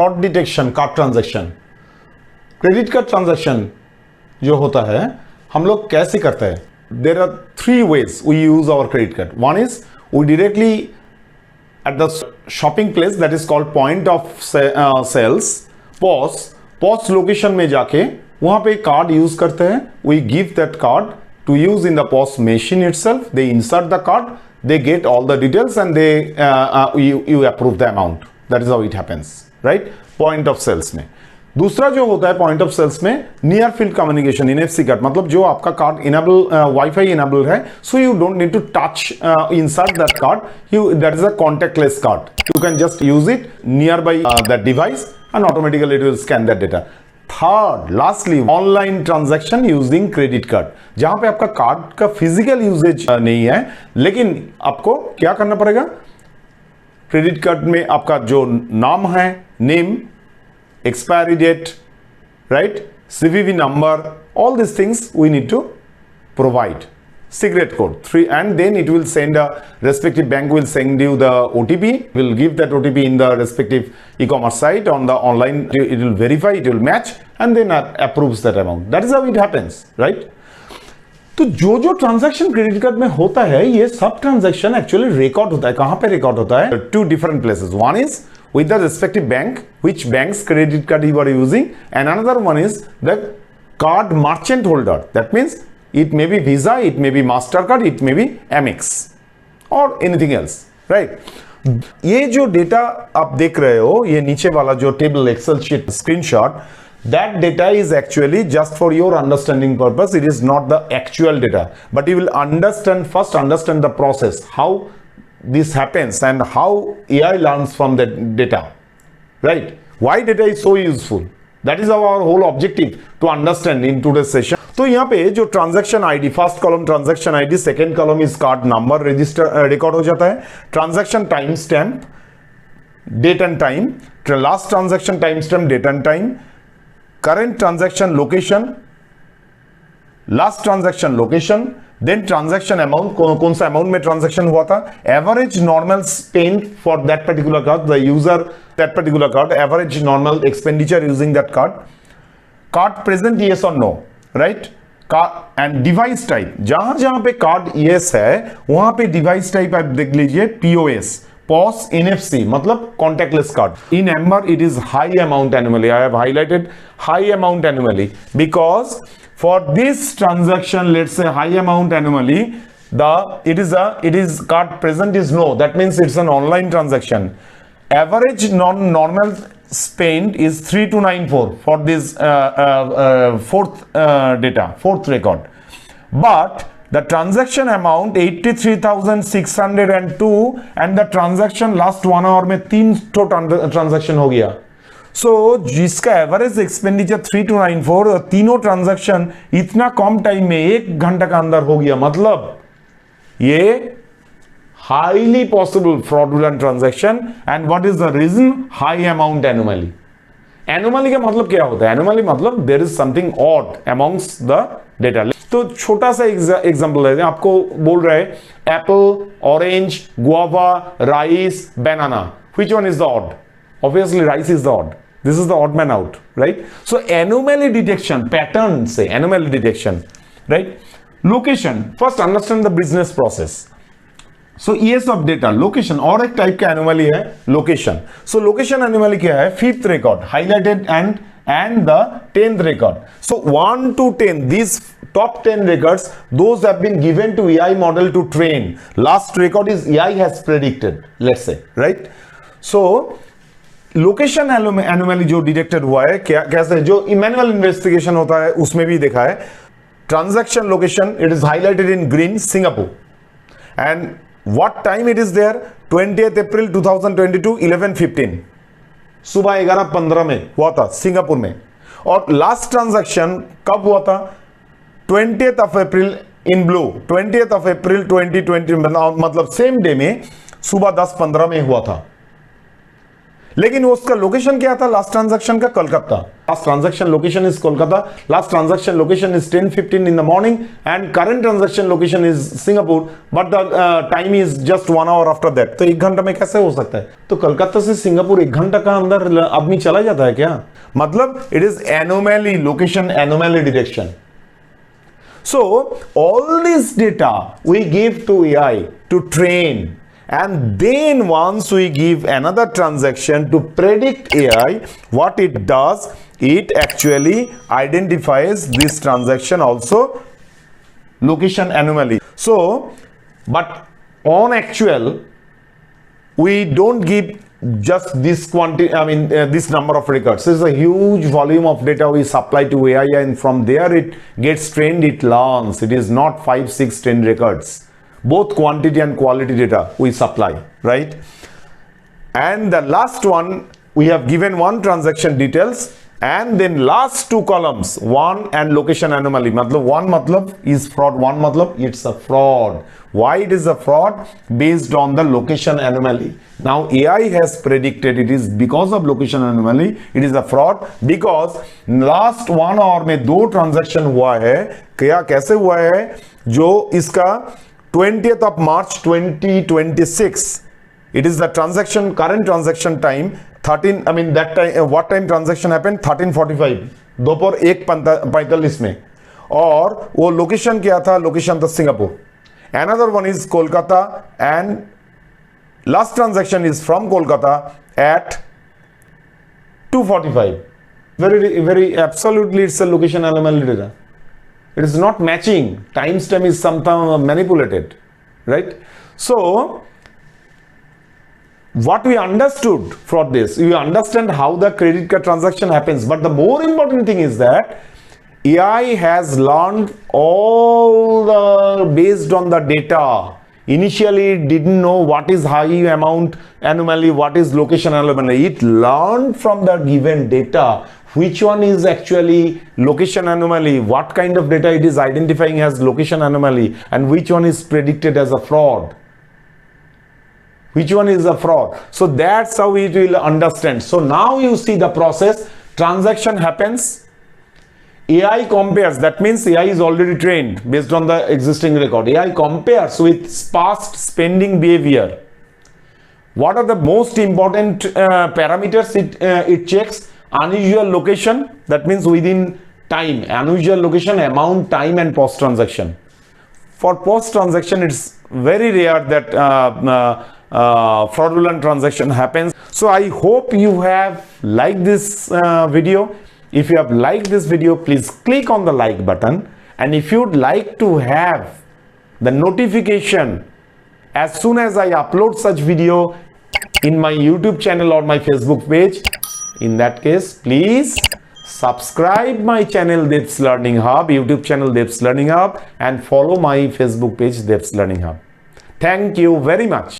Fraud detection card transaction, credit card transaction जो होता है हम लोग कैसे करते हैं? There are three ways we use our credit card. One is we directly at the shopping place that is called point of sales, POS location में जाके वहां पे कार्ड यूज करते हैं. We give that card to use in the POS machine itself. They insert the card, they get all the details and you approve the amount. That is how it happens, right? Point of sales में. दूसरा जो होता है point of sales में near field communication, NFC card, मतलब जो आपका card enable WiFi enable है, so you don't need to touch insert that card. That is a contactless card. You can just use it near by that device and automatically it will scan that data. Third lastly online transaction using credit card, जहां पे आपका card का physical usage नहीं है, लेकिन आपको क्या करना पड़ेगा? क्रेडिट कार्ड में आपका जो नाम है, name, expiry date, right, CVV number, all this things we need to provide. Secret code 3, and then it will send a respective bank will send you the OTP, will give that OTP in the respective e-commerce site on the online. It will verify, it will match, and then approves that amount. That is how it happens, right? तो जो transaction credit card में होता है, ये सब transaction actually record होता है. कहां पे रिकॉर्ड होता है? Two different places. One is with the respective bank, which bank's credit card you are using, and another one is the card merchant holder. That means it may be Visa, it may be MasterCard, it may be Amex or anything else, right? ये जो data आप देख रहे हो, ये नीचे वाला जो table Excel sheet screenshot, that data is actually just for your understanding purpose. It is not the actual data, but you will understand the process, how this happens and how AI learns from that data, right? Why data is so useful? That is our whole objective to understand in today's session. तो यहाँ पे जो transaction ID, first column transaction ID, second column is card number register record हो जाता है. Transaction time stamp, date and time, last transaction time stamp, date and time, current transaction location, last transaction location, then transaction amount, कौन सा amount में transaction हुआ था, average normal spend for that particular card, the user that particular card, average normal expenditure using that card, card present yes और no, right, and device type. जहां पे card yes है वहां पे डिवाइस टाइप आप देख लीजिए, POS, POS NFC, मतलब contact lens card. In amber it is high amount annually. I have highlighted high amount annually because for this transaction, let's say high amount annually, it is card present is no, that means it's an online transaction. Average normal spend is 3294 for this fourth record, but the transaction amount 83,602 and the transaction last 1 hour में 3 transaction हो गया. सो जिसका average expenditure 3294 और तीनों transaction इतना कम time में 1 घंटा का अंदर हो गया, मतलब ये highly possible fraudulent transaction. And what is the reason? High amount anomaly. Anomaly का मतलब क्या होता है? एनोमली मतलब there is something odd amongst the data. तो छोटा सा एग्जांपल लेते हैं. आपको बोल रहे हैं Apple, orange, guava, rice, banana, which one is the odd? Obviously rice is the odd. This is the odd man out, right? So anomaly detection, pattern say anomaly detection, right? Location, first understand the business process. So ES of data, location, और एक type का anomaly है location. So location anomaly क्या है? 5th record highlighted and the 10th record. So 1 to 10, these top 10 records, those have been given to AI model to train. Last record is AI has predicted, let's say, right? So location anomaly जो detected हुआ है, क्या कैसे, जो manual investigation होता है उसमें भी देखा है. Transaction location, it is highlighted in green, Singapore. And what time it is there? 20th April 2022 11:15, सुबह 11:15 में हुआ था सिंगापुर में. और लास्ट ट्रांजैक्शन कब हुआ था? 20th of April in blue, 20th of April 2020, मतलब सेम डे में सुबह 10:15 में हुआ था. लेकिन उसका लोकेशन क्या था लास्ट ट्रांजैक्शन का? Kolkata. Last transaction location is Kolkata. Last transaction location is 10:15 in the morning and current transaction location is Singapore, but the time is just 1 hour after that. तो 1 घंटा में कैसे हो सकता है? तो कोलकाता से सिंगापुर 1 घंटा का अंदर आदमी चला जाता है क्या? मतलब it is anomaly, location anomaly detection. So all this data we give to AI to train, and then once we give another transaction to predict AI, what it does, it actually identifies this transaction also location anomaly. So but on actual we don't give just this quantity, this number of records. This is a huge volume of data we supply to AI, and from there it gets trained, it learns. It is not 5, 6, 10 records. Both quantity and quality data we supply, right? And the last one, we have given one transaction details, and then last 2 columns, one and location anomaly. One matlab is fraud, one matlab it's a fraud. Why it is a fraud? Based on the location anomaly. Now AI has predicted it is because of location anomaly it is a fraud, because last 1 hour में 2 transaction हुआ है. क्या कैसे हुआ है? जो इसका 20th of March 2026, it is the transaction, current transaction time 13, that time what time transaction happened? 13:45 दोपहर 1:45 में. और वो लोकेशन क्या था? लोकेशन था Singapore. Another one is Kolkata, and last transaction is from Kolkata at 2:45. Very absolutely it's a location anomaly data. It is not matching. Timestamp is somehow manipulated, right? So what we understood from this, we understand how the credit card transaction happens, but the more important thing is that AI has learned all the based on the data. Initially it didn't know what is high amount anomaly, what is location anomaly. It learned from the given data which one is actually location anomaly, what kind of data it is identifying as location anomaly, and which one is predicted as a fraud. Which one is a fraud? So that's how it will understand. So now you see the process. Transaction happens, AI compares, that means AI is already trained based on the existing record. AI compares with past spending behavior. What are the most important parameters it checks? Unusual location, that means within time, unusual location, amount, time, and post transaction. For post transaction it's very rare that fraudulent transaction happens. So I hope you have liked this video. If you have liked this video, please click on the like button, and if you'd like to have the notification as soon as I upload such video in my YouTube channel or my Facebook page, in that case please subscribe my channel Devs Learning Hub, YouTube channel Devs Learning Hub, and follow my Facebook page Devs Learning Hub. Thank you very much.